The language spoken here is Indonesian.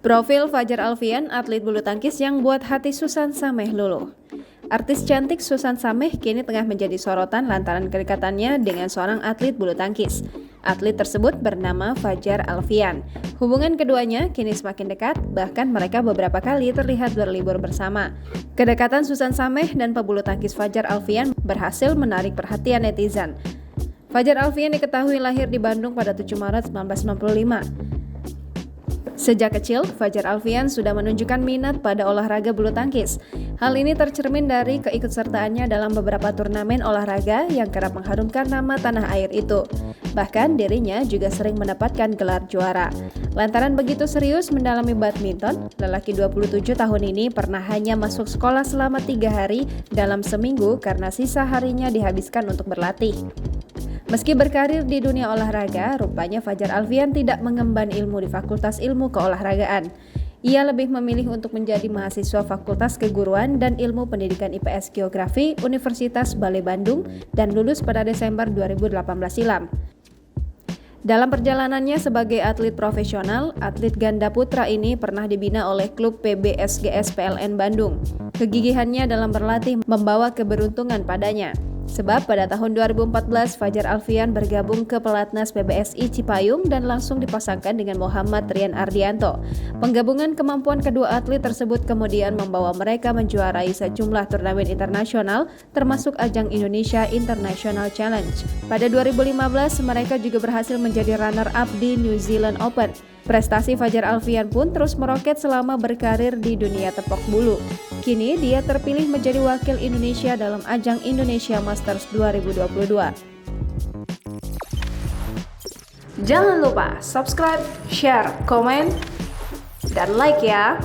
Profil Fajar Alfian, atlet bulu tangkis yang buat hati Susan Sameh luluh. Artis cantik Susan Sameh kini tengah menjadi sorotan lantaran kedekatannya dengan seorang atlet bulu tangkis. Atlet tersebut bernama Fajar Alfian. Hubungan keduanya kini semakin dekat, bahkan mereka beberapa kali terlihat berlibur bersama. Kedekatan Susan Sameh dan pebulu tangkis Fajar Alfian berhasil menarik perhatian netizen. Fajar Alfian diketahui lahir di Bandung pada 7 Maret 1995. Sejak kecil, Fajar Alfian sudah menunjukkan minat pada olahraga bulu tangkis. Hal ini tercermin dari keikutsertaannya dalam beberapa turnamen olahraga yang kerap mengharumkan nama tanah air itu. Bahkan dirinya juga sering mendapatkan gelar juara. Lantaran begitu serius mendalami badminton, lelaki 27 tahun ini pernah hanya masuk sekolah selama 3 hari dalam seminggu karena sisa harinya dihabiskan untuk berlatih. Meski berkarir di dunia olahraga, rupanya Fajar Alfian tidak mengemban ilmu di Fakultas Ilmu Keolahragaan. Ia lebih memilih untuk menjadi mahasiswa Fakultas Keguruan dan Ilmu Pendidikan IPS Geografi Universitas Bale Bandung dan lulus pada Desember 2018 silam. Dalam perjalanannya sebagai atlet profesional, atlet ganda putra ini pernah dibina oleh klub PBSGS PLN Bandung. Kegigihannya dalam berlatih membawa keberuntungan padanya. Sebab pada tahun 2014 Fajar Alfian bergabung ke pelatnas PBSI Cipayung dan langsung dipasangkan dengan Muhammad Rian Ardianto. Penggabungan kemampuan kedua atlet tersebut kemudian membawa mereka menjuarai sejumlah turnamen internasional termasuk ajang Indonesia International Challenge. Pada 2015 mereka juga berhasil menjadi runner-up di New Zealand Open. Prestasi Fajar Alfian pun terus meroket selama berkarir di dunia tepok bulu. Kini dia terpilih menjadi wakil Indonesia dalam ajang Indonesia Masters 2022. Jangan lupa subscribe, share, komen, dan like ya!